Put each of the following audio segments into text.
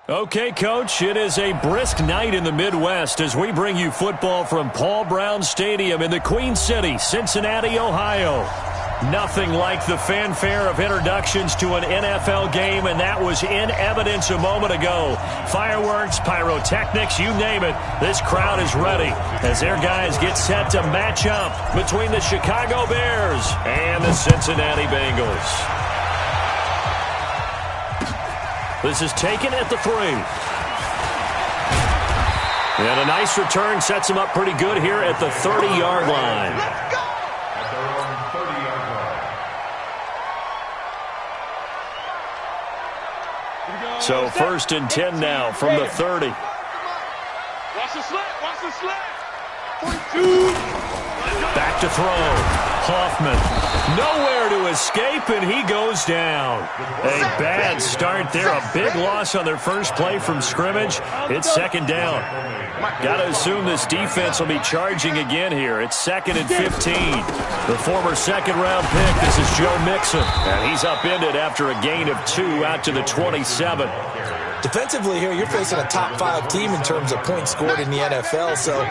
Okay, Coach, it is a brisk night in the Midwest as we bring you football from Paul Brown Stadium in the Queen City, Cincinnati, Ohio. Nothing like the fanfare of introductions to an NFL game, and that was in evidence a moment ago. Fireworks, pyrotechnics, you name it. This crowd is ready as their guys get set to match up between the Chicago Bears and the Cincinnati Bengals. This is taken at the 3. And a nice return sets him up pretty good here at the 30-yard line. Let's go! At their own 30-yard line. So first and 10 now from the 30. Watch the slant, watch the slant. 42. Back to throw. Hoffman, nowhere to escape, and he goes down. A bad start there. A big loss on their first play from scrimmage. It's second down. Got to assume this defense will be charging again here. It's 2nd and 15. The former second-round pick, this is Joe Mixon. And he's upended after a gain of 2 out to the 27. Defensively here, you're facing a top-5 team in terms of points scored in the NFL. So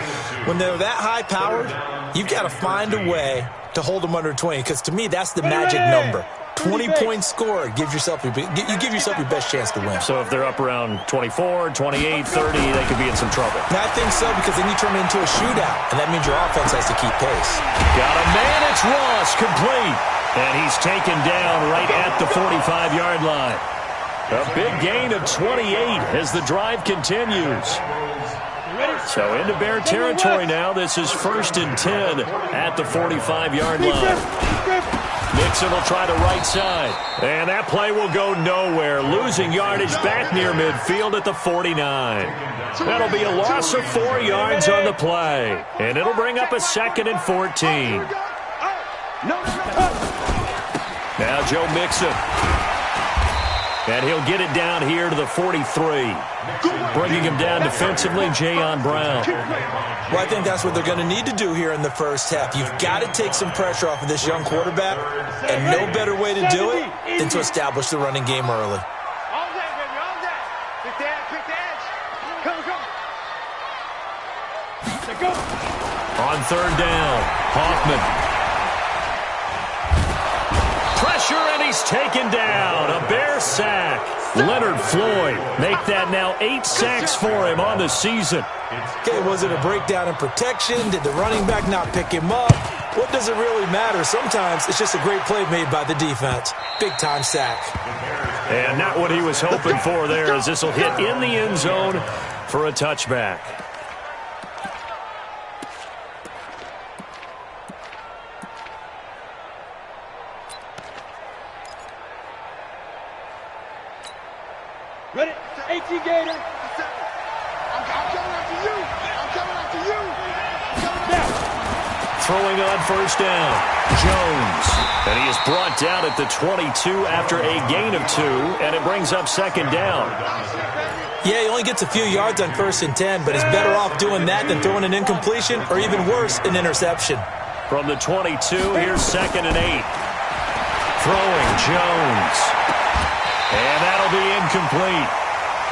when they're that high-powered, you've got to find a way to hold them under 20, because to me, that's the magic number. 20 points scored gives yourself you give yourself your best chance to win. So if they're up around 24, 28, 30, they could be in some trouble. Now, I think so, because then you turn it into a shootout, and that means your offense has to keep pace. Got a man, it's Ross, complete. And he's taken down right at the 45-yard line. A big gain of 28 as the drive continues. So into Bear territory now. This is 1st and 10 at the 45-yard line. Mixon will try to right side. And that play will go nowhere. Losing yardage back near midfield at the 49. That'll be a loss of 4 yards on the play. And it'll bring up a 2nd and 14. Now Joe Mixon. And he'll get it down here to the 43. Bringing him down defensively, Jayon Brown. Well, I think that's what they're going to need to do here in the first half. You've got to take some pressure off of this young quarterback, and no better way to do it than to establish the running game early. All day, baby, all day. Pick the edge. Come on. Let's go. On 3rd down, Hoffman. Pressure, and he's taken down. A Bear sack. Leonard Floyd make that now 8 sacks for him on the season. Okay, was it a breakdown in protection? Did the running back not pick him up? What does it really matter? Sometimes it's just a great play made by the defense. Big-time sack. And not what he was hoping for there, as this will hit in the end zone for a touchback. Ready? 18 Gator. I'm coming after you. I'm coming after you. Throwing on 1st down, Jones. And he is brought down at the 22 after a gain of 2, and it brings up 2nd down. Yeah, he only gets a few yards on 1st and 10, but he's better off doing that than throwing an incompletion, or even worse, an interception. From the 22, here's 2nd and 8. Throwing, Jones. And that'll be incomplete.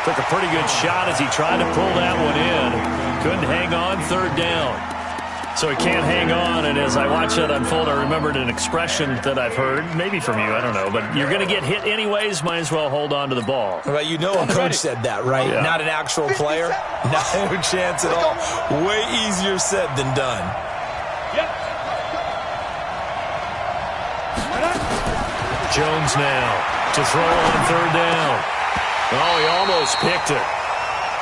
Took a pretty good shot as he tried to pull that one in. Couldn't hang on 3rd down. So he can't hang on, and as I watch that unfold, I remembered an expression that I've heard, maybe from you, I don't know, but you're going to get hit anyways, might as well hold on to the ball. Well, you know a coach said that, right? Yeah. Not an actual player. No chance at all. Way easier said than done. Jones now to throw on 3rd down. Oh, he almost picked it.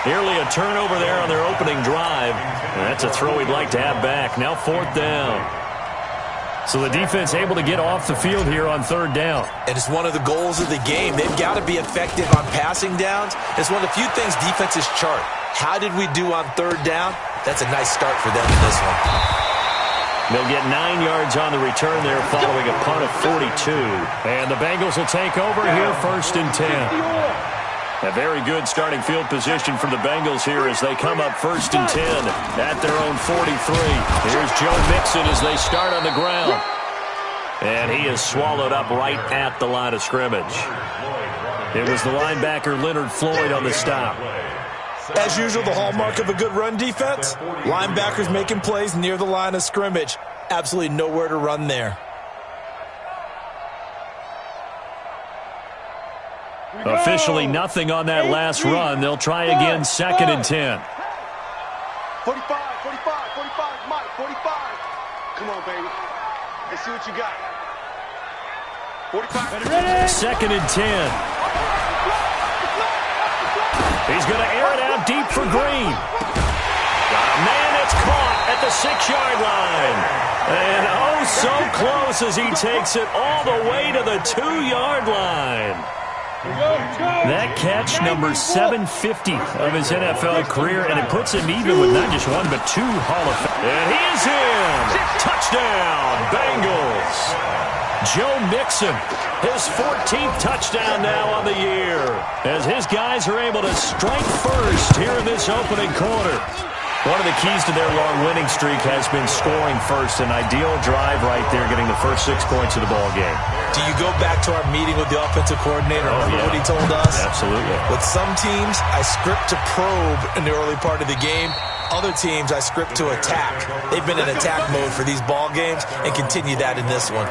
Nearly a turnover there on their opening drive. And that's a throw he'd like to have back. Now 4th down. So the defense able to get off the field here on 3rd down. And it's one of the goals of the game. They've got to be effective on passing downs. It's one of the few things defenses chart. How did we do on 3rd down? That's a nice start for them in this one. They'll get 9 yards on the return there following a punt of 42. And the Bengals will take over here 1st and 10. A very good starting field position for the Bengals here as they come up 1st and 10 at their own 43. Here's Joe Mixon as they start on the ground. And he is swallowed up right at the line of scrimmage. It was the linebacker Leonard Floyd on the stop. As usual, the hallmark of a good run defense, linebackers making plays near the line of scrimmage. Absolutely nowhere to run there. Officially nothing on that last run. They'll try again, 2nd and 10. 45, 45, Mike, 45. Come on, baby. Let's see what you got. 45. Ready? 2nd and 10. He's going to air it out deep for Green. Got a man that's caught at the 6-yard line. And oh, so close as he takes it all the way to the 2-yard line. That catch, number 750 of his NFL career, and it puts him even with not just one but 2 Hall of Fame. And he is in. Touchdown, Bengals. Joe Mixon, his 14th touchdown now on the year, as his guys are able to strike first here in this opening quarter. One of the keys to their long winning streak has been scoring first. An ideal drive right there, getting the first 6 points of the ball game. Do you go back to our meeting with the offensive coordinator? Remember what he told us? Absolutely. With some teams, I script to probe in the early part of the game. Other teams, I script to attack. They've been in attack mode for these ball games and continue that in this one.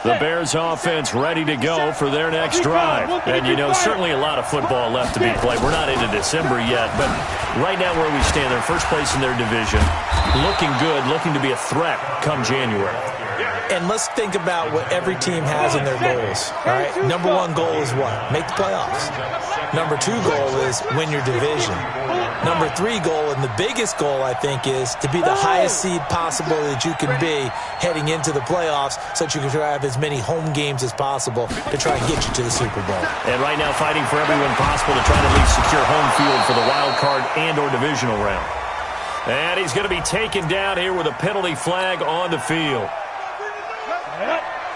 The Bears offense ready to go for their next drive. And, you know, certainly a lot of football left to be played. We're not into December yet, but right now where we stand, they're first place in their division. Looking good, looking to be a threat come January. And let's think about what every team has in their goals. All right? Number 1 goal is what? Make the playoffs. Number 2 goal is win your division. Number 3 goal, and the biggest goal, I think, is to be the highest seed possible that you can be heading into the playoffs so that you can have as many home games as possible to try and get you to the Super Bowl. And right now fighting for everyone possible to try to at least secure home field for the wild card and or divisional round. And he's going to be taken down here with a penalty flag on the field.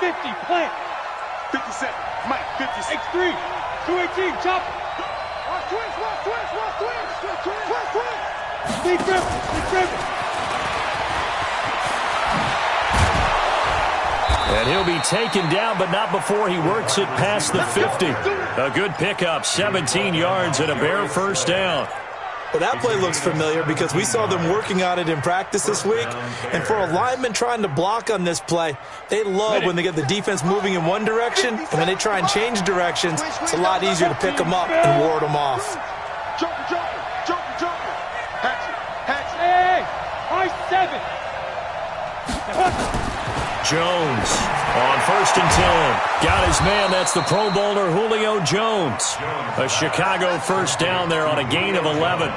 50, plant. 57, Mike, 56. X3, 218, chop. Big triple. And he'll be taken down, but not before he works it past the 50. A good pickup, 17 yards and a Bear first down. Well, that play looks familiar because we saw them working on it in practice this week. And for a lineman trying to block on this play, they love when they get the defense moving in one direction, and when they try and change directions, it's a lot easier to pick them up and ward them off. Jumper. Hey, high 7. Jones on 1st and 10. Got his man. That's the Pro Bowler Julio Jones. A Chicago first down there on a gain of 11.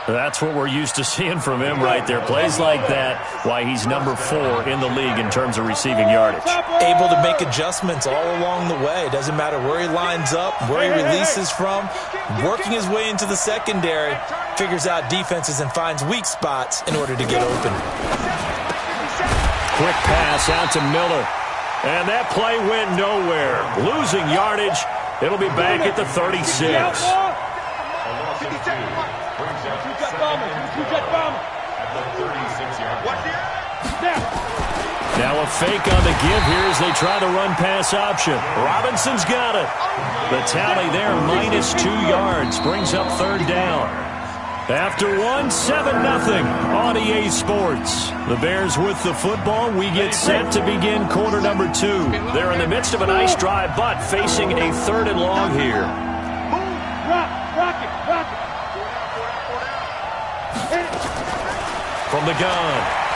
That's what we're used to seeing from him right there. Plays like that, why he's number 4 in the league in terms of receiving yardage. Able to make adjustments all along the way. Doesn't matter where he lines up, where he releases from. Working his way into the secondary, figures out defenses and finds weak spots in order to get open. Quick pass out to Miller. And that play went nowhere. Losing yardage. It'll be back at the 36. Now a fake on the give here as they try the run-pass option. Robinson's got it. The tally there, minus 2 yards, brings up 3rd down. After 1, 7-0 on EA Sports. The Bears with the football. We get set to begin quarter number 2. They're in the midst of a nice drive, but facing a 3rd and long here. Rock it. From the gun,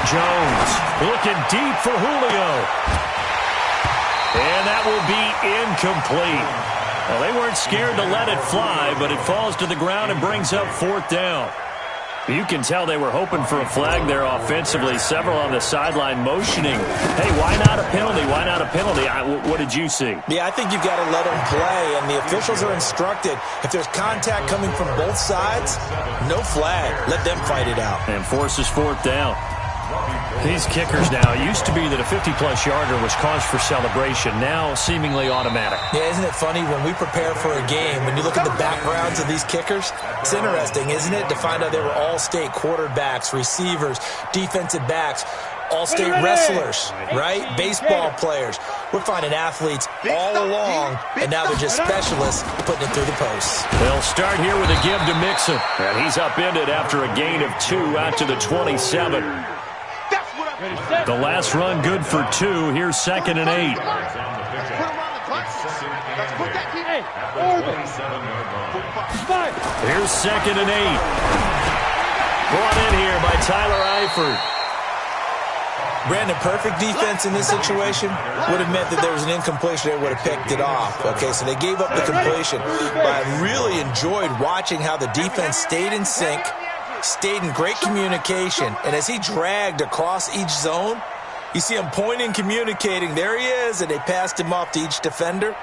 Jones looking deep for Julio. And that will be incomplete. Well, they weren't scared to let it fly, but it falls to the ground and brings up 4th down. You can tell they were hoping for a flag there offensively. Several on the sideline motioning. Hey, why not a penalty? Why not a penalty? What did you see? Yeah, I think you've got to let them play, and the officials are instructed. If there's contact coming from both sides, no flag. Let them fight it out. And forces 4th down. These kickers now, it used to be that a 50-plus yarder was cause for celebration, now seemingly automatic. Yeah, isn't it funny when we prepare for a game, when you look at the backgrounds of these kickers, it's interesting, isn't it, to find out they were all-state quarterbacks, receivers, defensive backs, all-state wrestlers, right? Baseball players. We're finding athletes all along, and now they're just specialists putting it through the posts. They'll start here with a give to Mixon, and he's upended after a gain of 2 out to the 27. The last run good for 2. Here's 2nd and 8. Here's 2nd and 8. Brought in here by Tyler Eifert. Brandon, perfect defense in this situation would have meant that there was an incompletion. They would have picked it off. Okay, so they gave up the completion. But I really enjoyed watching how the defense stayed in sync, stayed in great communication, and as he dragged across each zone, you see him pointing, communicating. There he is, and they passed him off to each defender.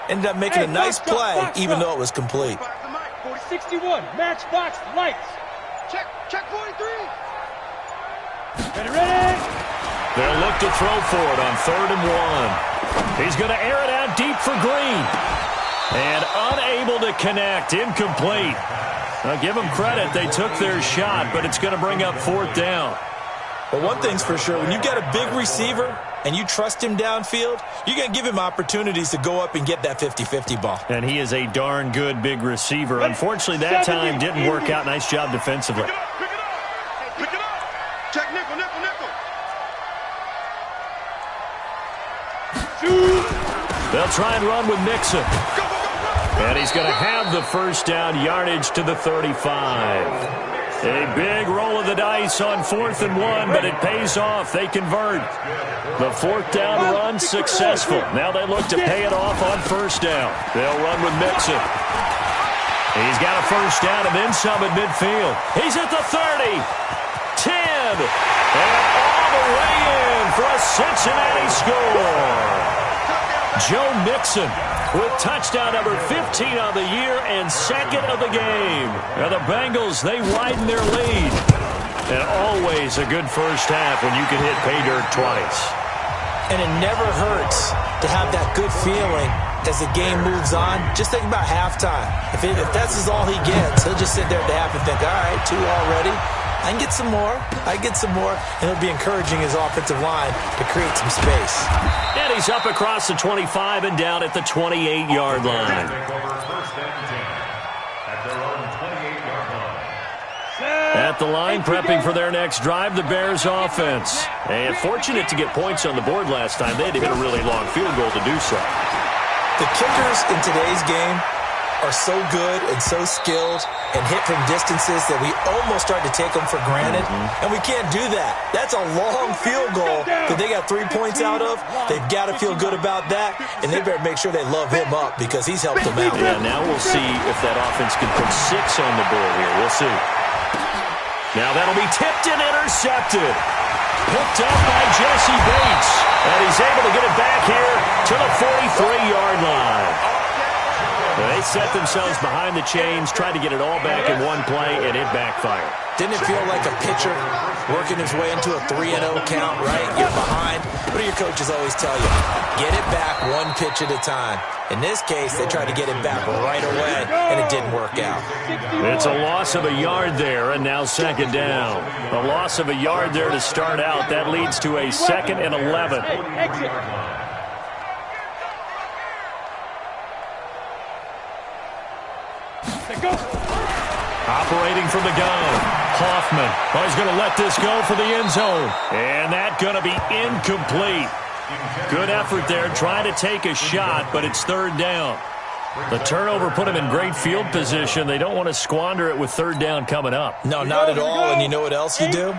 Ended up making a nice play, even though it was complete. 61, matchbox, lights. Check 43. Ready. They'll look to throw for it on 3rd and 1. He's going to air it out deep for Green. And unable to connect, incomplete. Now, give them credit. They took their shot, but it's going to bring up 4th down. But one thing's for sure, when you've got a big receiver and you trust him downfield, you're going to give him opportunities to go up and get that 50-50 ball. And he is a darn good big receiver. Unfortunately, that time didn't work out. Nice job defensively. Pick it up. Check nickel. They'll try and run with Mixon. And he's going to have the first down, yardage to the 35. A big roll of the dice on 4th and 1, but it pays off. They convert. The 4th down run successful. Now they look to pay it off on 1st down. They'll run with Mixon. He's got a first down and then some at midfield. He's at the 30, 10, and all the way in for a Cincinnati score. Joe Mixon with touchdown number 15 on the year and 2nd of the game. Now the Bengals, they widen their lead. And always a good first half when you can hit pay dirt twice. And it never hurts to have that good feeling as the game moves on. Just think about halftime. If that's all he gets, he'll just sit there at the half and think, all right, 2 already. I can get some more. And it'll be encouraging his offensive line to create some space. And he's up across the 25 and down at the 28-yard line. At the line, prepping for their next drive, the Bears offense. And fortunate to get points on the board last time. They had to hit a really long field goal to do so. The kickers in today's game are so good and so skilled and hit from distances that we almost start to take them for granted. And we can't do that. That's a long field goal that they got 3 points out of. They've got to feel good about that, and they better make sure they love him up because he's helped them out. Yeah, now we'll see if that offense can put 6 on the board here. We'll see. Now that'll be tipped and intercepted. Picked up by Jesse Bates. And he's able to get it back here to the 43-yard line. They set themselves behind the chains, tried to get it all back in one play, and it backfired. Didn't it feel like a pitcher working his way into a 3-0 count, right? You're behind. What do your coaches always tell you? Get it back one pitch at a time. In this case, they tried to get it back right away, and it didn't work out. It's a loss of a yard there, and now 2nd down. A loss of a yard there to start out. That leads to a 2nd and 11. Operating from the gun, Hoffman. Oh, he's going to let this go for the end zone. And that's going to be incomplete. Good effort there, trying to take a shot, but it's 3rd down. The turnover put him in great field position. They don't want to squander it with 3rd down coming up. No, not at all. And you know what else you do?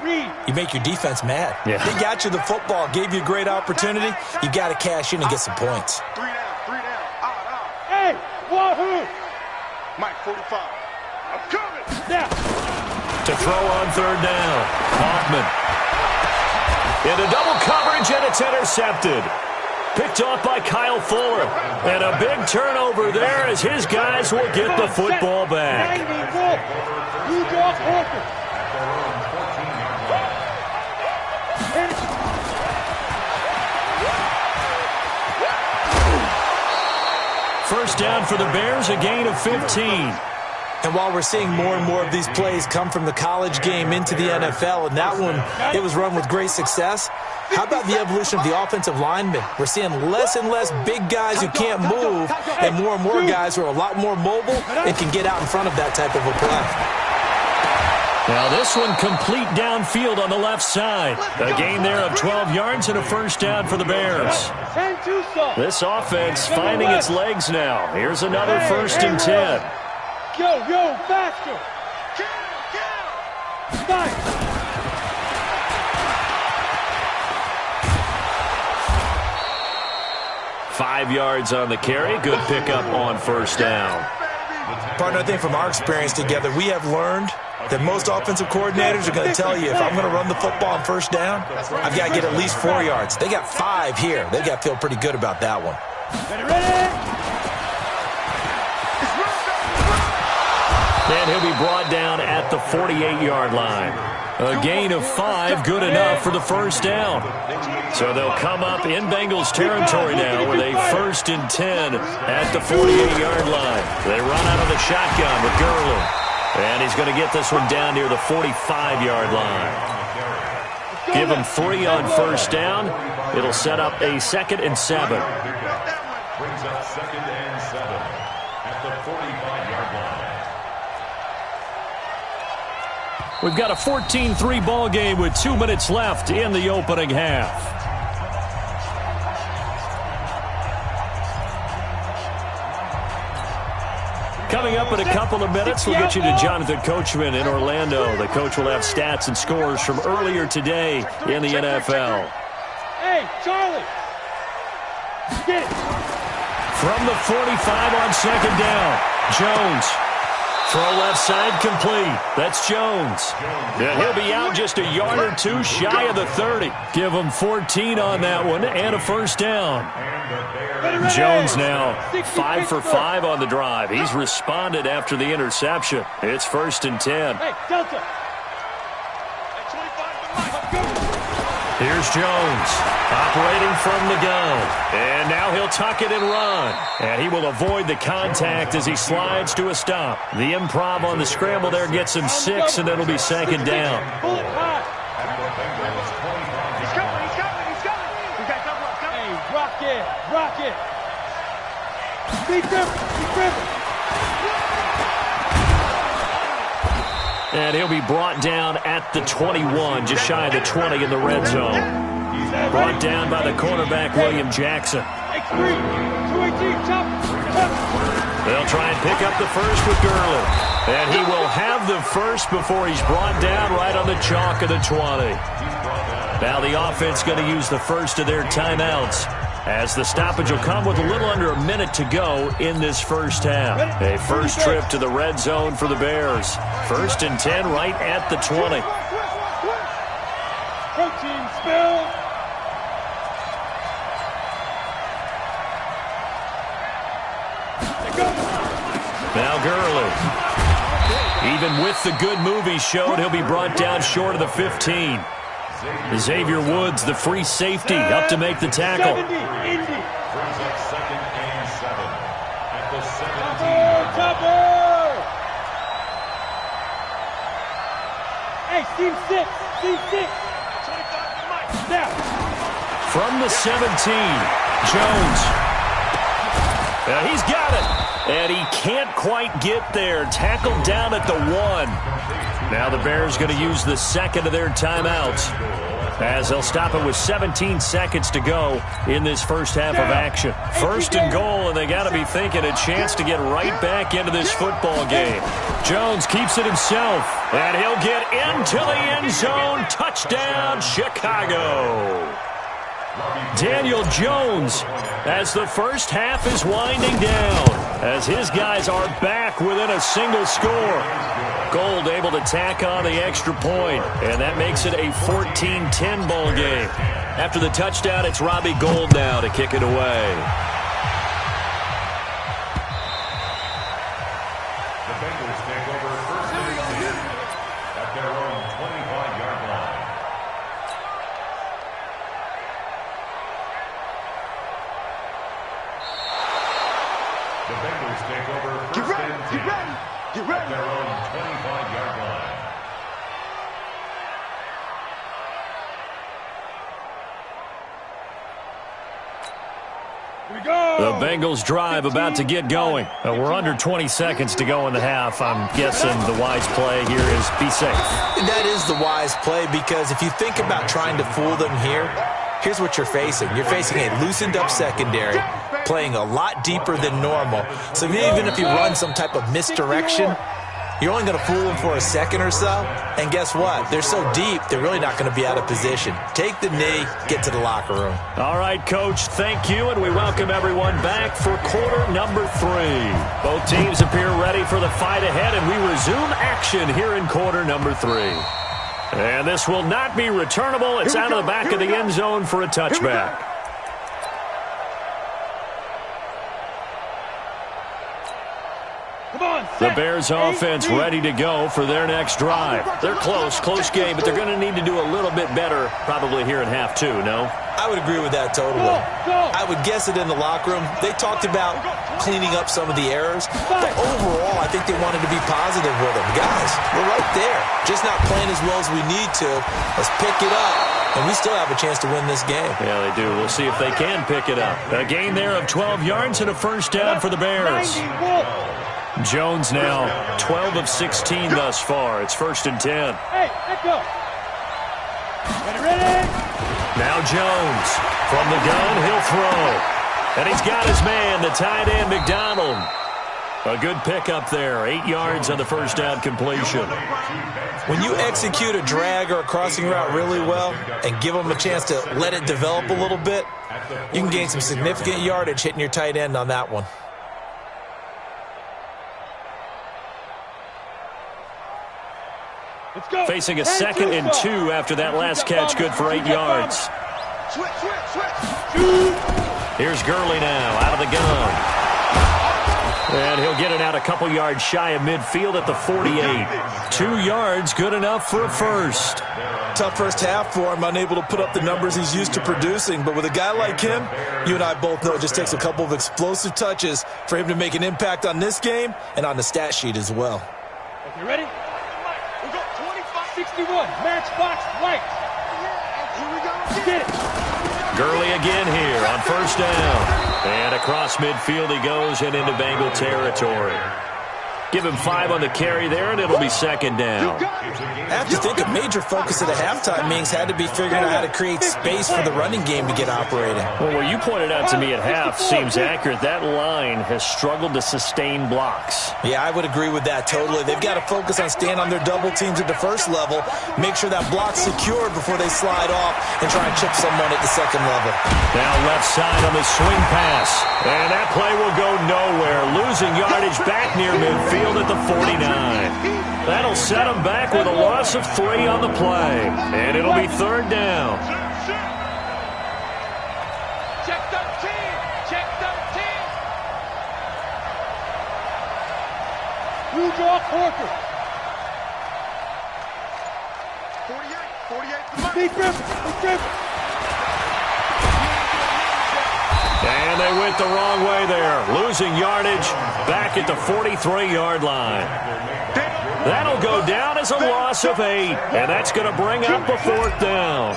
You make your defense mad. Yeah. They got you the football, gave you a great opportunity. You got to cash in and get some points. 3 down. Hey, wahoo! Mike 45. I'm coming. Now. To throw on 3rd down. Hoffman. Into double coverage, and it's intercepted. Picked off by Kyle Fuller. And a big turnover there as his guys will get the football back. First down for the Bears, a gain of 15. And while we're seeing more and more of these plays come from the college game into the NFL, and that one, it was run with great success, how about the evolution of the offensive linemen? We're seeing less and less big guys who can't move and more guys who are a lot more mobile and can get out in front of that type of a play. Now this one complete downfield on the left side. A gain there of 12 yards and a first down for the Bears. This offense finding its legs now. Here's another first and 10. Go, faster! Nice! 5 yards on the carry. Good pickup on first down. Partner, I think from our experience together, we have learned that most offensive coordinators are going to tell you, if I'm going to run the football on first down, I've got to get at least 4 yards. They got 5 here. They've got to feel pretty good about that one. Ready? And he'll be brought down at the 48-yard line. A gain of 5, good enough for the first down. So they'll come up in Bengals territory now with a first and 10 at the 48-yard line. They run out of the shotgun with Gurley. And he's going to get this one down near the 45-yard line. Give him 3 on first down. It'll set up a 2nd and 7. Brings up 2nd and 7 at the 45-yard line. We've got a 14-3 ball game with 2 minutes left in the opening half. Coming up in a couple of minutes, we'll get you to Jonathan Coachman in Orlando. The coach will have stats and scores from earlier today in the NFL. Hey, Charlie! Get it! From the 45 on 2nd down, Jones. Throw left side complete. That's Jones. And he'll be out just a yard or 2 shy of the 30. Give him 14 on that one and a first down. Jones now 5 for 5 on the drive. He's responded after the interception. It's 1st and 10. Hey, Delta! Here's Jones, operating from the gun. And now he'll tuck it and run. And he will avoid the contact as he slides to a stop. The improv on the scramble there gets him 6, and it'll be 2nd down. Pull it high. He's coming. Hey, rock it. Be driven. And he'll be brought down at the 21, just shy of the 20 in the red zone. Brought down by the cornerback, William Jackson. They'll try and pick up the first with Gurley. And he will have the first before he's brought down right on the chalk of the 20. Now the offense going to use the first of their timeouts, as the stoppage will come with a little under a minute to go in this first half. A first trip to the red zone for the Bears. 1st and 10 right at the 20. Protein spill. Now Gurley. Even with the good move he showed, he'll be brought down short of the 15. Xavier Woods, the free safety, up to make the tackle. 2nd and 7 at the 17-yard line. Hey, team 6. Now. From the 17, Jones. He's got it. And he can't quite get there. Tackled down at the 1. Now the Bears going to use the 2nd of their timeouts, as they'll stop it with 17 seconds to go in this first half of action. 1st and goal, and they got to be thinking a chance to get right back into this football game. Jones keeps it himself, and he'll get into the end zone. Touchdown, Chicago. Daniel Jones, as the first half is winding down, as his guys are back within a single score. Gold able to tack on the extra point, and that makes it a 14-10 ball game. After the touchdown, it's Robbie Gould now to kick it away. The Bengals take over 1st and 10 at their own 25-yard line. The Bengals take over Get first ready. and 10 Get ready. Get at ready. their own 25-yard line. Here we go. The Bengals drive about to get going. We're under 20 seconds to go in the half. I'm guessing the wise play here is be safe. That is the wise play, because if you think about trying to fool them here, here's what you're facing. You're facing a loosened up secondary, playing a lot deeper than normal. So even if you run some type of misdirection, you're only going to fool them for a second or so. And guess what? They're so deep, they're really not going to be out of position. Take the knee, get to the locker room. All right, Coach, thank you, and we welcome everyone back for quarter number 3. Both teams appear ready for the fight ahead, and we resume action here in quarter number 3. And this will not be returnable. It's out of the back of the end zone for a touchback. The Bears offense ready to go for their next drive. They're close game, but they're going to need to do a little bit better probably here in half 2, no? I would agree with that totally. I would guess it in the locker room. They talked about cleaning up some of the errors, but overall, I think they wanted to be positive with them. Guys, we're right there. Just not playing as well as we need to. Let's pick it up, and we still have a chance to win this game. Yeah, they do. We'll see if they can pick it up. A gain there of 12 yards and a first down for the Bears. Jones now 12 of 16 thus far. It's first and 10. Hey, let's go. Ready? Now Jones from the gun, he'll throw. And he's got his man, the tight end, McDonald. A good pickup there, 8 yards on the first down completion. When you execute a drag or a crossing route really well and give them a chance to let it develop a little bit, you can gain some significant yardage hitting your tight end on that one. Let's go. Facing a 2nd and 2 after that last catch, good for 8 yards. Switch. Here's Gurley now, out of the gun. And he'll get it out a couple yards shy of midfield at the 48. 2 yards, good enough for a first. Tough first half for him, unable to put up the numbers he's used to producing. But with a guy like him, you and I both know it just takes a couple of explosive touches for him to make an impact on this game and on the stat sheet as well. You ready? We got 25-61. Matchbox white. Here we go. Get it. Gurley again here on first down. And across midfield he goes and into Bengal territory. Give him 5 on the carry there, and it'll be second down. I have to think a major focus of the halftime meetings had to be figuring out how to create space for the running game to get operating. Well, what you pointed out to me at half seems accurate. That line has struggled to sustain blocks. Yeah, I would agree with that totally. They've got to focus on staying on their double teams at the first level, make sure that block's secured before they slide off and try and chip someone at the second level. Now left side on the swing pass. And that play will go nowhere. Losing yardage back near midfield at the 49. That'll set them back with a loss of 3 on the play. And it'll be third down. Check 13. Check 13. Blue draw Porker. 48. Big Griffin. And they went the wrong way there. Losing yardage back at the 43-yard line. That'll go down as a loss of 8. And that's going to bring up a fourth down.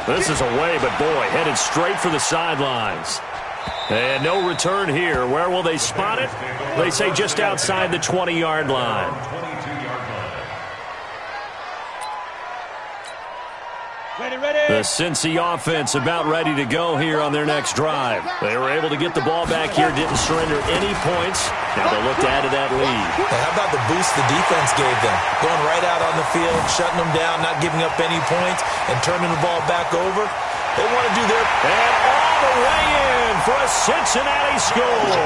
This is away, but boy, headed straight for the sidelines. And no return here. Where will they spot it? They say just outside the 20-yard line. The Cincy offense about ready to go here on their next drive. They were able to get the ball back here, didn't surrender any points. Now they'll look to add to that lead. How about the boost the defense gave them? Going right out on the field, shutting them down, not giving up any points, and turning the ball back over. They want to do their... And all the way in for a Cincinnati score.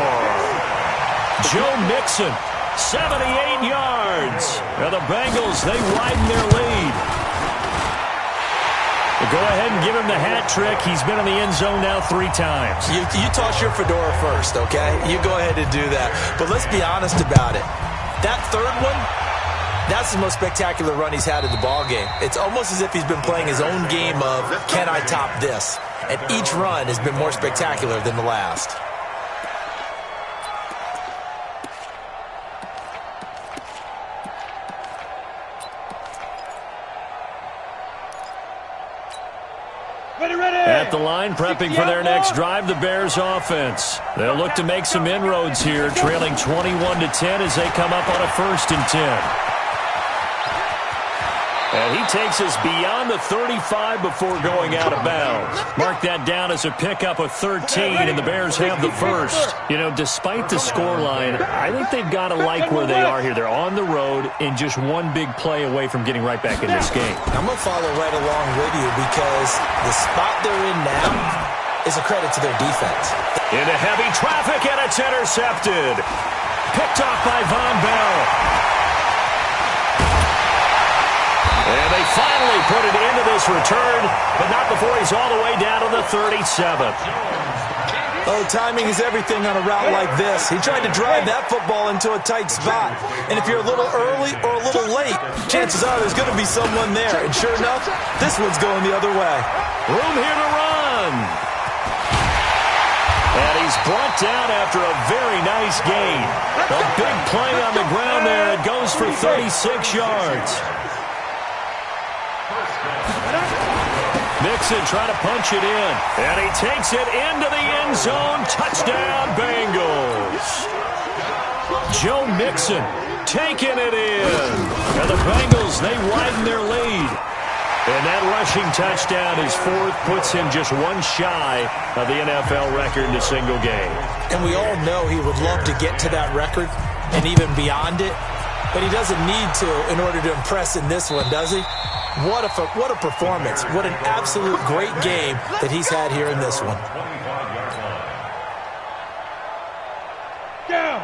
Joe Mixon, 78 yards. Now the Bengals, they widen their lead. Go ahead and give him the hat trick. He's been in the end zone now 3 times. You toss your fedora first, okay? You go ahead and do that. But let's be honest about it. That third one, That's the most spectacular run he's had in the ball game. It's almost as if he's been playing his own game of, can I top this? And each run has been more spectacular than the last. At the line, prepping for their next drive, the Bears offense. They'll look to make some inroads here, trailing 21-10 as they come up on a 1st and 10. And he takes us beyond the 35 before going out of bounds. Mark that down as a pickup of 13, and the Bears have the first. You know, despite the scoreline, I think they've got to like where they are here. They're on the road and just one big play away from getting right back in this game. I'm going to follow right along with you because the spot they're in now is a credit to their defense. Into heavy traffic, and it's intercepted. Picked off by Von Bell. And they finally put it into this return, but not before he's all the way down to the 37th. Oh, timing is everything on a route like this. He tried to drive that football into a tight spot. And if you're a little early or a little late, chances are there's going to be someone there. And sure enough, this one's going the other way. Room here to run. And he's brought down after a very nice gain. A big play on the ground there. It goes for 36 yards. Mixon trying to punch it in, and he takes it into the end zone. Touchdown, Bengals. Joe Mixon taking it in. And the Bengals, they widen their lead. And that rushing touchdown is 4th, puts him just one shy of the NFL record in a single game. And we all know he would love to get to that record and even beyond it, but he doesn't need to in order to impress in this one, does he? What a performance. What an absolute great game that he's had here in this one.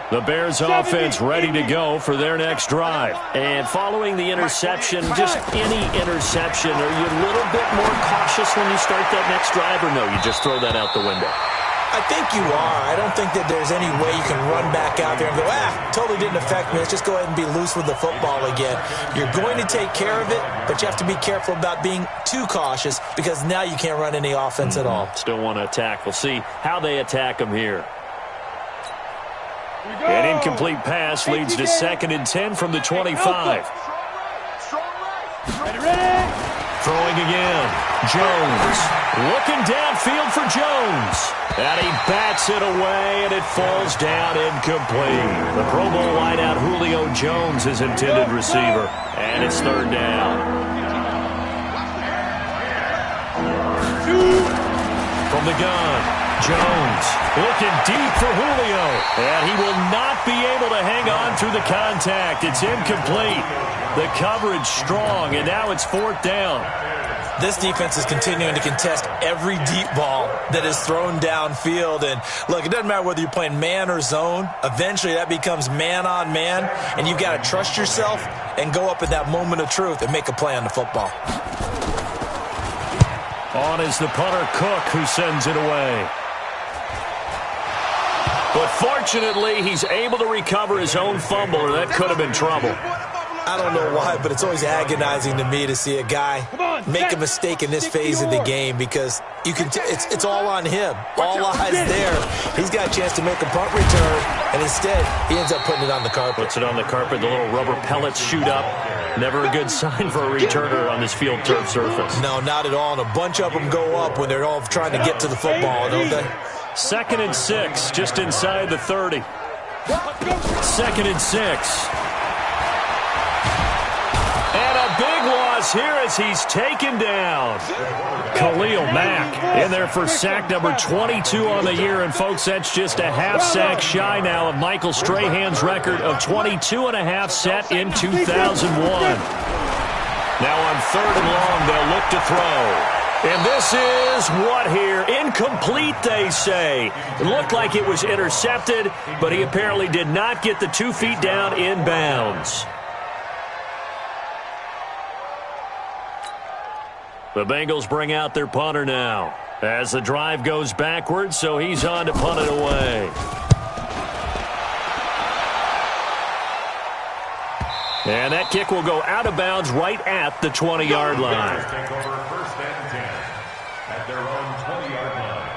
The Bears offense ready to go for their next drive. And following the interception, just any interception, are you a little bit more cautious when you start that next drive, or no, you just throw that out the window? I think you are. I don't think that there's any way you can run back out there and go, totally didn't affect me. Let's just go ahead and be loose with the football again. You're going to take care of it, but you have to be careful about being too cautious because now you can't run any offense at all. Still want to attack. We'll see how they attack him here. An incomplete pass leads to 2nd and 10 from the 25. Throwing again. Jones. Looking downfield for Jones. And he bats it away, and it falls down incomplete. The Pro Bowl wideout Julio Jones is intended receiver. And it's 3rd down. From the gun, Jones looking deep for Julio. And he will not be able to hang on through the contact. It's incomplete. The coverage strong, and now it's 4th down. This defense is continuing to contest every deep ball that is thrown downfield. And, look, it doesn't matter whether you're playing man or zone. Eventually that becomes man-on-man, and you've got to trust yourself and go up at that moment of truth and make a play on the football. On is the punter, Cook, who sends it away. But fortunately, he's able to recover his own fumble, or that could have been trouble. I don't know why, but it's always agonizing to me to see a guy make a mistake in this phase of the game because you can. It's all on him. All eyes there. He's got a chance to make a punt return, and instead he ends up putting it on the carpet. Puts it on the carpet. The little rubber pellets shoot up. Never a good sign for a returner on this field turf surface. No, not at all. And a bunch of them go up when they're all trying to get to the football, don't they? 2nd and 6, just inside the 30. 2nd and 6. And a big loss here as he's taken down. Khalil Mack in there for sack number 22 on the year. And, folks, that's just a half sack shy now of Michael Strahan's record of 22 and a half set in 2001. Now on 3rd and long, they'll look to throw. And this is what here? Incomplete, they say. It looked like it was intercepted, but he apparently did not get the 2 feet down in bounds. The Bengals bring out their punter now as the drive goes backwards, so he's on to punt it away. And that kick will go out of bounds right at the 20-yard line. Take over first and 10 at their own 20-yard line.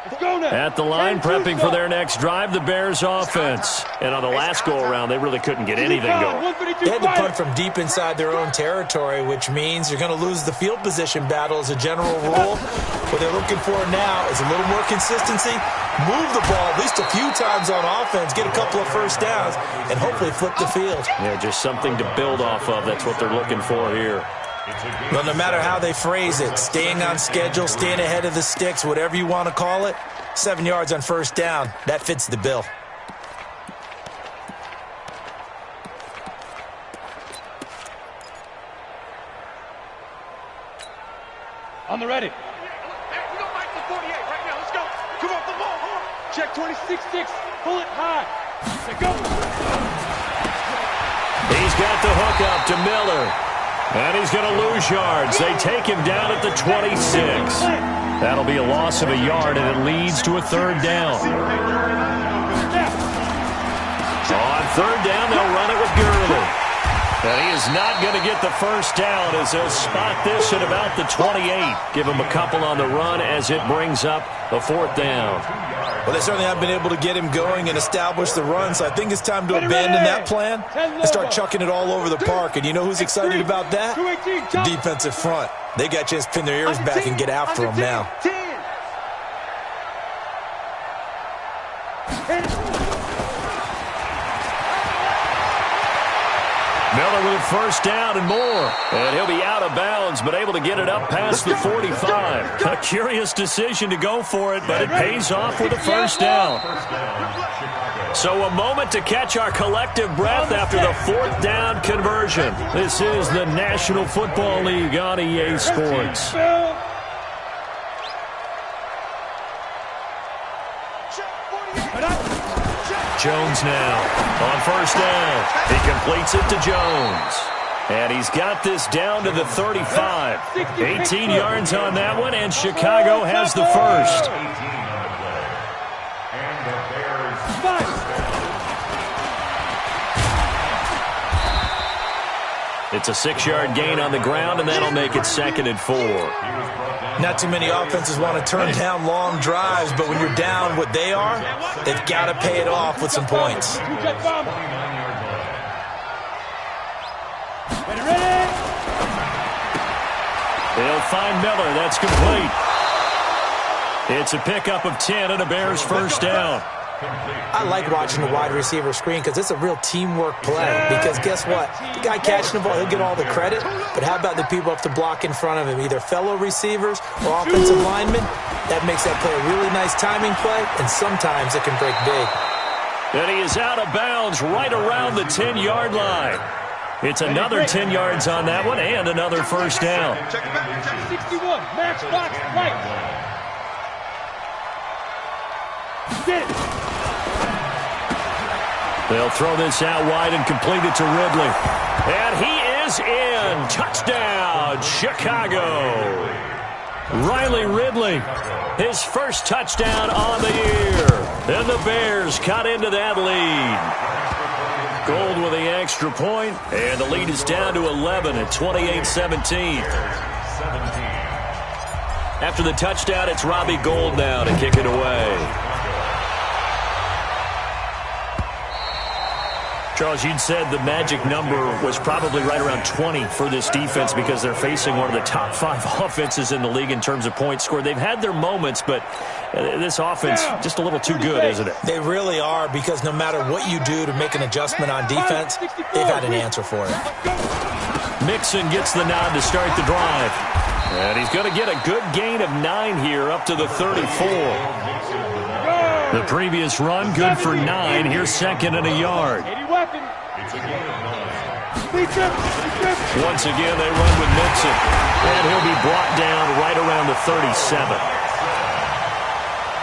Let's go now. At the line, prepping for their next drive, the Bears offense. And on the last go-around, they really couldn't get anything going. They had to punt from deep inside their own territory, which means you're going to lose the field position battle as a general rule. What they're looking for now is a little more consistency, move the ball at least a few times on offense, get a couple of first downs, and hopefully flip the field. Yeah, just something to build off of. That's what they're looking for here. Well, no matter how they phrase it, staying on schedule, staying ahead of the sticks, whatever you want to call it, 7 yards on first down, that fits the bill. On the ready. We don't like the 48 right now. Let's go. Come off the ball. Check 26-6. Pull it high. Let's go. He's got the hook up to Miller. And he's going to lose yards. They take him down at the 26. That'll be a loss of a yard, and it leads to a third down. On third down, they'll run it with Gurley. And he is not going to get the first down as they'll spot this at about the 28. Give him a couple on the run as it brings up a fourth down. Well, they certainly have been able to get him going and establish the run, so I think it's time to abandon that plan and start chucking it all over the park. And you know who's excited about that? The defensive front. They got a chance to pin their ears back and get after him now. Miller with first down and more. And he'll be out of bounds, but able to get it up past the 45. A curious decision to go for it, but it pays off with a first down. So a moment to catch our collective breath after the fourth down conversion. This is the National Football League on EA Sports. Jones now on first down. He completes it to Jones. And he's got this down to the 35. 18 yards on that one, and Chicago has the first. It's a 6-yard gain on the ground, and that'll make it 2nd and 4. Not too many offenses want to turn down long drives, but when you're down what they are, they've got to pay it off with some points. They'll find Miller. That's complete. It's a pickup of 10 and a Bears first down. I like watching the wide receiver screen because it's a real teamwork play. Because guess what? The guy catching the ball, he'll get all the credit. But how about the people up to block in front of him, either fellow receivers or offensive linemen? That makes that play a really nice timing play, and sometimes it can break big. And he is out of bounds right around the 10-yard line. It's another 10 yards on that one and another first down. 61, matchbox, right. Get it. They'll throw this out wide and complete it to Ridley. And he is in. Touchdown, Chicago. Riley Ridley, his first touchdown on the year. And the Bears cut into that lead. Gold with the extra point, and the lead is down to 11 at 28-17. After the touchdown, it's Robbie Gould now to kick it away. Charles, you'd said the magic number was probably right around 20 for this defense because they're facing one of the top 5 offenses in the league in terms of points scored. They've had their moments, but this offense just a little too good, isn't it? They really are, because no matter what you do to make an adjustment on defense, they've had an answer for it. Mixon gets the nod to start the drive. And he's going to get a good gain of 9 here up to the 34. The previous run, good for 9. Here's 2nd and a yard. Once again, they run with Mixon. And he'll be brought down right around the 37.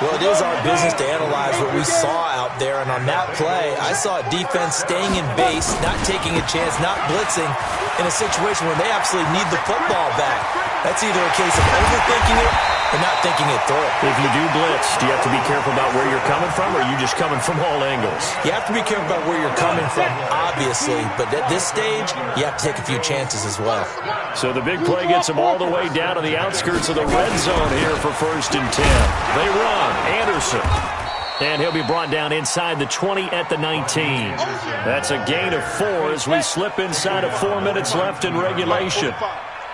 Well, it is our business to analyze what we saw out there. And on that play, I saw a defense staying in base, not taking a chance, not blitzing in a situation where they absolutely need the football back. That's either a case of overthinking it and not thinking it through. If you do blitz, do you have to be careful about where you're coming from, or are you just coming from all angles? You have to be careful about where you're coming from, obviously, but at this stage, you have to take a few chances as well. So the big play gets them all the way down to the outskirts of the red zone here for 1st and 10. They run. Anderson. And he'll be brought down inside the 20 at the 19. That's a gain of 4 as we slip inside of 4 minutes left in regulation.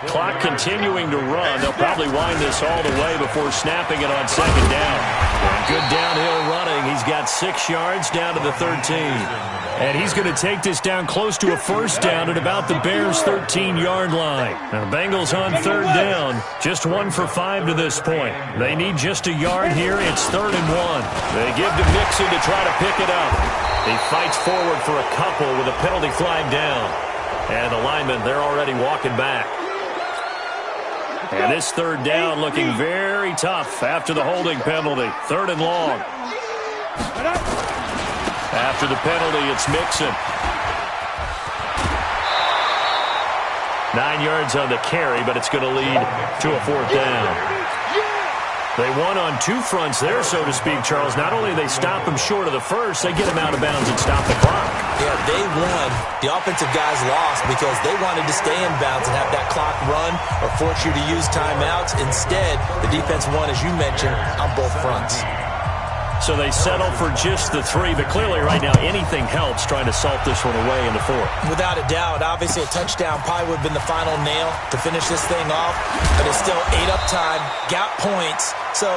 Clock continuing to run. They'll probably wind this all the way before snapping it on 2nd down. And good downhill running. He's got 6 yards down to the 13. And he's going to take this down close to a 1st down at about the Bears' 13-yard line. Now, the Bengals on 3rd down. Just 1 for 5 to this point. They need just a yard here. It's 3rd and 1. They give to Mixon to try to pick it up. He fights forward for a couple with a penalty flag down. And the linemen, they're already walking back. And this 3rd down looking very tough after the holding penalty. 3rd and long. After the penalty, it's Mixon. 9 yards on the carry, but it's going to lead to a 4th down. They won on 2 fronts there, so to speak, Charles. Not only do they stop him short of the first, they get him out of bounds and stop the clock. Yeah, they won. The offensive guys lost because they wanted to stay in bounds and have that clock run or force you to use timeouts. Instead, the defense won, as you mentioned, on both fronts. So they settle for just the 3, but clearly right now anything helps trying to salt this one away in the 4th. Without a doubt, obviously a touchdown probably would have been the final nail to finish this thing off, but it's still 8 up time, got points, so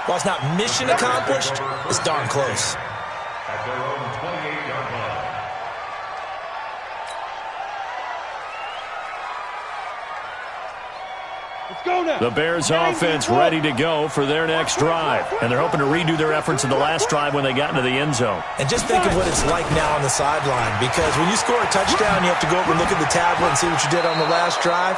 while it's not mission accomplished, it's darn close. At their own 28-yard line. The Bears offense ready to go for their next drive. And they're hoping to redo their efforts in the last drive when they got into the end zone. And just think of what it's like now on the sideline, because when you score a touchdown, you have to go over and look at the tablet and see what you did on the last drive.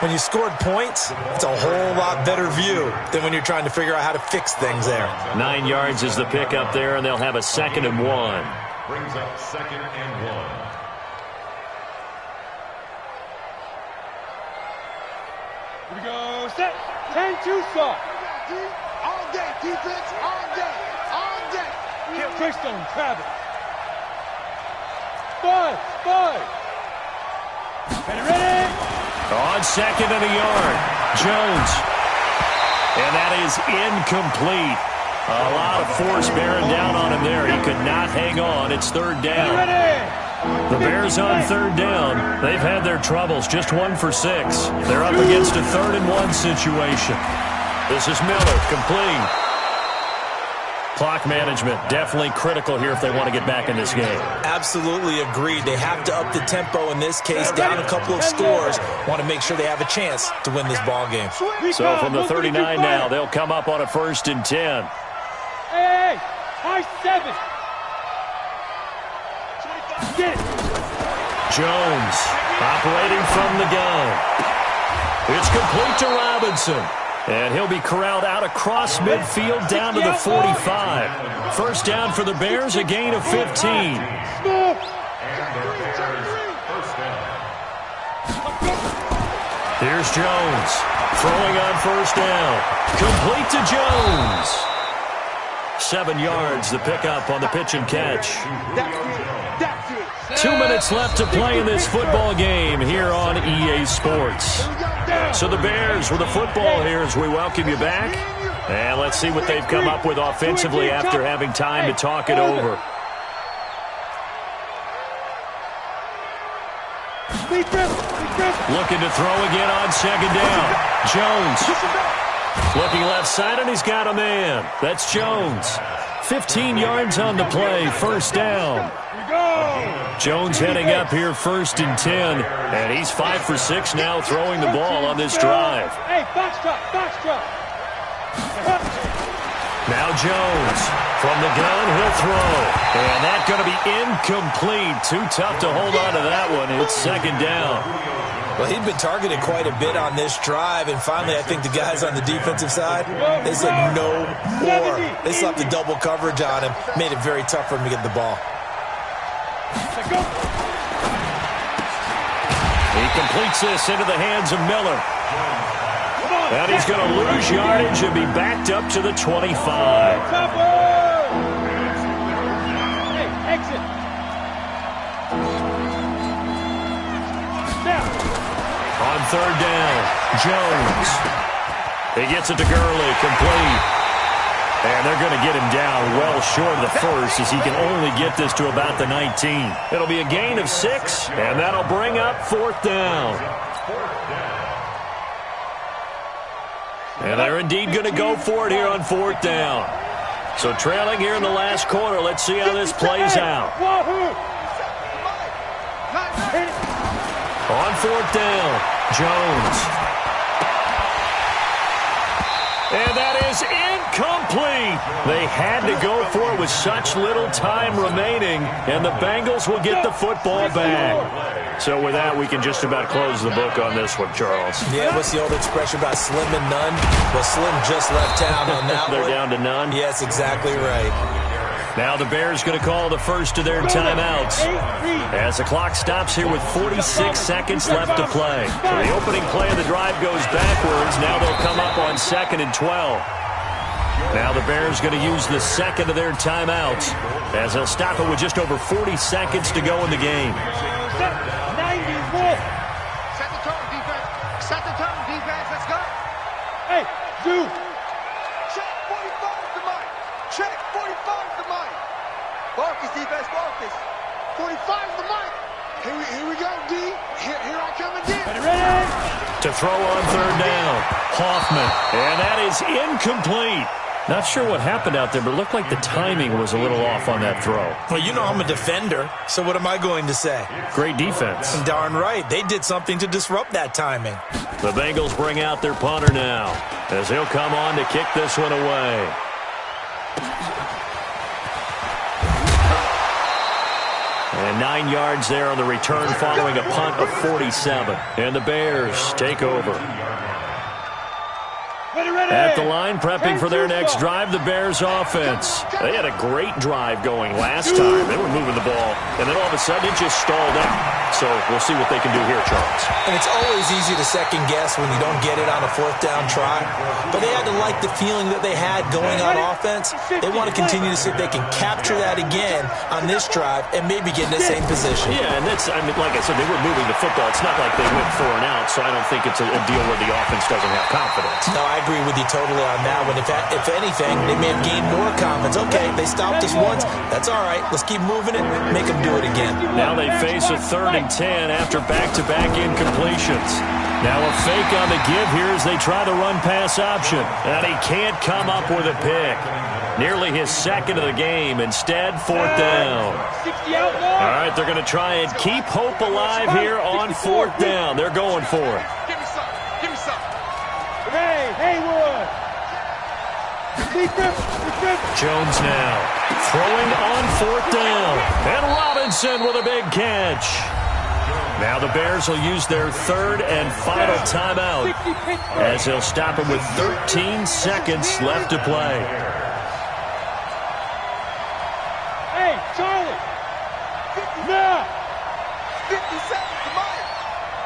When you scored points, it's a whole lot better view than when you're trying to figure out how to fix things there. 9 yards is the pickup there, and they'll have a 2nd and 1. Brings up 2nd and 1. Here we go, set, 10-2 start. All day, defense, all day, all day. Trickstone, Travis. 5. Ready? On 2nd and a yard, Jones. And that is incomplete. A lot of force bearing down on him there. He could not hang on. It's 3rd down. The Bears on 3rd down. They've had their troubles. Just 1 for 6. They're up against a 3rd and 1 situation. This is Miller, complete. Clock management definitely critical here if they want to get back in this game. Absolutely agreed. They have to up the tempo in this case, down a couple of scores. Want to make sure they have a chance to win this ball game. So from the 39 now, they'll come up on a 1st and 10. Hey, high 7. Get it. Jones operating from the gun. It's complete to Robinson. And he'll be corralled out across midfield down to the 45. 1st down for the Bears, a gain of 15. Here's Jones. Throwing on 1st down. Complete to Jones. 7 yards, the pickup on the pitch and catch. 2 minutes left to play in this football game here on EA Sports. So the Bears with the football here as we welcome you back. And let's see what they've come up with offensively after having time to talk it over. Looking to throw again on 2nd down. Jones. Looking left side, and he's got a man. That's Jones. 15 yards on the play, 1st down. Jones heading up here 1st and 10, and he's 5 for 6 now throwing the ball on this drive. Hey, box drop. Now Jones from the gun, he'll throw. And that's going to be incomplete. Too tough to hold on to that one. It's 2nd down. Well, he'd been targeted quite a bit on this drive, and finally I think the guys on the defensive side, they said no more. They slapped the double coverage on him, made it very tough for him to get the ball. He completes this into the hands of Miller. And he's going to lose yardage and be backed up to the 25. Hey, exit. Now. On third down, Jones. He gets it to Gurley, complete. And they're going to get him down well short of the first as he can only get this to about the 19. It'll be a gain of 6, and that'll bring up fourth down. And they're indeed going to go for it here on fourth down. So trailing here in the last quarter, let's see how this plays out. On fourth down, Jones. And that is incomplete. They had to go for it with such little time remaining, and the Bengals will get the football back. So with that, we can just about close the book on this one, Charles. Yeah, what's the old expression about slim and none? Well, Slim just left town on that one. They're down to none? Yes, exactly right. Now the Bears going to call the first of their timeouts as the clock stops here with 46 seconds left to play. So the opening play of the drive goes backwards. Now they'll come up on 2nd and 12. Now the Bears going to use the second of their timeouts as they'll stop it with just over 40 seconds to go in the game. 91. Set the tone, defense. Set the tone, defense. Let's go. Hey, Zoo. Check 45 to Mike. Check 45 to Mike. Focus, defense, focus. 45 to Mike. Here we go, D. Here I come again. Ready? To throw on third down, Hoffman. And that is incomplete. Not sure what happened out there, but it looked like the timing was a little off on that throw. Well, you know I'm a defender, so what am I going to say? Great defense. Darn right. They did something to disrupt that timing. The Bengals bring out their punter now as he'll come on to kick this one away. And 9 yards there on the return following a punt of 47. And the Bears take over. At the line, prepping for their next drive, the Bears offense. They had a great drive going last time. They were moving the ball, and then all of a sudden it just stalled out. So we'll see what they can do here, Charles. And it's always easy to second guess when you don't get it on a fourth down try. But they had to like the feeling that they had going on offense. They want to continue to see if they can capture that again on this drive and maybe get in the same position. Yeah, and that's, I mean, like I said, they were moving the football. It's not like they went 4 and out, so I don't think it's a deal where the offense doesn't have confidence. No, I agree with you totally on that one. If anything, they may have gained more confidence. Okay, they stopped us once. That's all right. Let's keep moving it. Make them do it again. Now they face a 3rd and 10 after back-to-back incompletions. Now a fake on the give here as they try the run-pass option. And he can't come up with a pick. Nearly his second of the game. Instead, 4th down. All right, they're going to try and keep hope alive here on 4th down. They're going for it. Give me some. Give me some. Hey, Haywood. Jones now throwing on 4th down. And Robinson with a big catch. Now the Bears will use their 3rd and final timeout as they'll stop him with 13 seconds left to play. Hey, Charlie. Now. 50 seconds to Mike.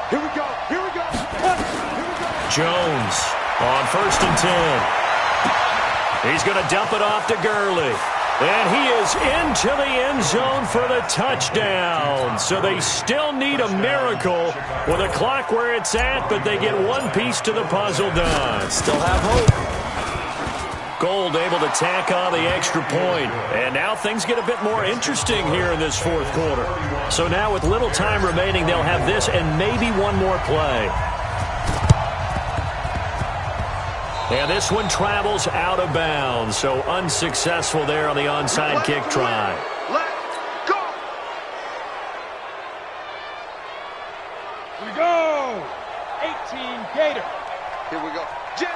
Here we go. Here we go. Here we go. Jones on 1st and 10. He's going to dump it off to Gurley. And he is into the end zone for the touchdown. So they still need a miracle with a clock where it's at, but they get one piece to the puzzle done. Still have hope. Gold able to tack on the extra point. And now things get a bit more interesting here in this 4th quarter. So now with little time remaining, they'll have this and maybe one more play. And this one travels out of bounds, so unsuccessful there on the onside kick try. Let's go. Here we go. 18 Gator. Here we go. Jim.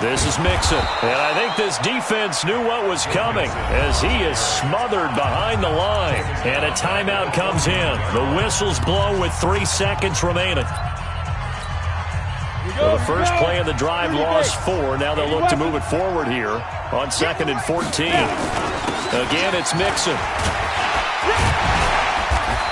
This is Mixon, and I think this defense knew what was coming as he is smothered behind the line. And a timeout comes in. The whistles blow with 3 seconds remaining. So the first play of the drive lost 4. Now they'll look to move it forward here on 2nd and 14. Again, it's Mixon.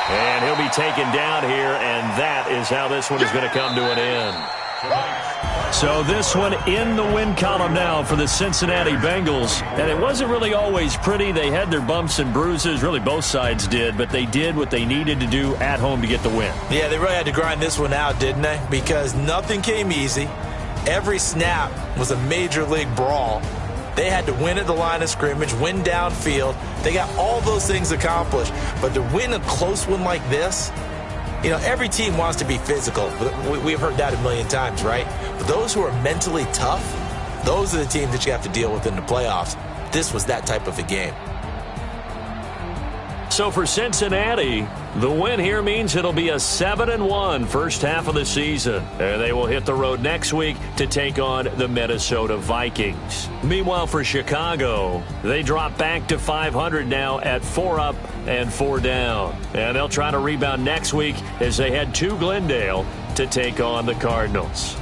And he'll be taken down here, and that is how this one is going to come to an end. So this one in the win column now for the Cincinnati Bengals. And it wasn't really always pretty. They had their bumps and bruises. Really, both sides did. But they did what they needed to do at home to get the win. Yeah, they really had to grind this one out, didn't they? Because nothing came easy. Every snap was a major league brawl. They had to win at the line of scrimmage, win downfield. They got all those things accomplished. But to win a close one like this, you know, every team wants to be physical. We've heard that a million times, right? But those who are mentally tough, those are the teams that you have to deal with in the playoffs. This was that type of a game. So for Cincinnati, the win here means it'll be a 7-1 first half of the season. And they will hit the road next week to take on the Minnesota Vikings. Meanwhile, for Chicago, they drop back to 500 now at 4 up and 4 down. And they'll try to rebound next week as they head to Glendale to take on the Cardinals.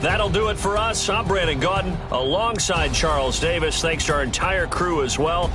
That'll do it for us. I'm Brandon Gaudin alongside Charles Davis. Thanks to our entire crew as well.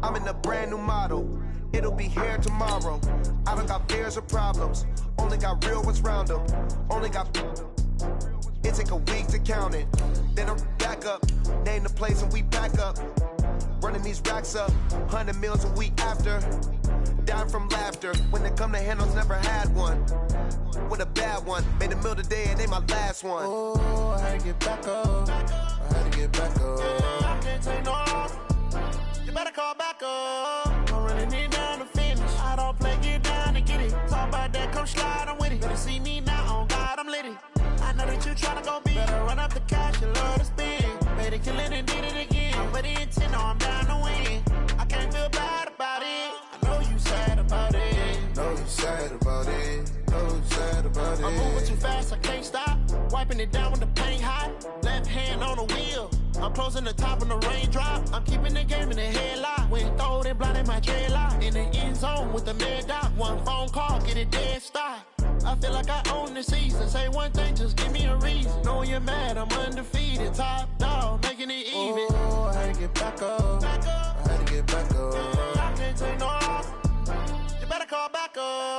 I'm in a brand new model. It'll be here tomorrow. I don't got fears or problems. Only got real ones round them. Only got. It take a week to count it. Then I'm back up. Name the place and we back up. Running these racks up. 100 meals a week after. Dying from laughter. When they come to handles, never had one. With a bad one. Made a meal today and they my last one. Oh, I had to get back up. I had to get back up. I can't take no loss. You better call back up. I'm running it down to finish. I don't play, get down and get it. Talk about that, come slide, I'm with it. Better see me now, on God, I'm lit it. I know that you tryna go big. Better run up the cash, you love to spend. Made it, kill it, and did it again. But the intent, no, I'm down to win. I can't feel bad about it. I know you sad about it. Know you sad about it. Know you sad about it. I'm moving too fast, I can't stop. Wiping it down with the paint hot. Left hand on the wheel. I'm closing the top when the raindrop. I'm keeping the game in the headlock. When throwed and blinded my dreadlock. In the end zone with the mad dot. One phone call, get it dead stop. I feel like I own the season. Say one thing, just give me a reason. Knowing you're mad, I'm undefeated. Top dog, making it even. Oh, I had to get back up. I had to get back up. I can't take no loss. You better call back up.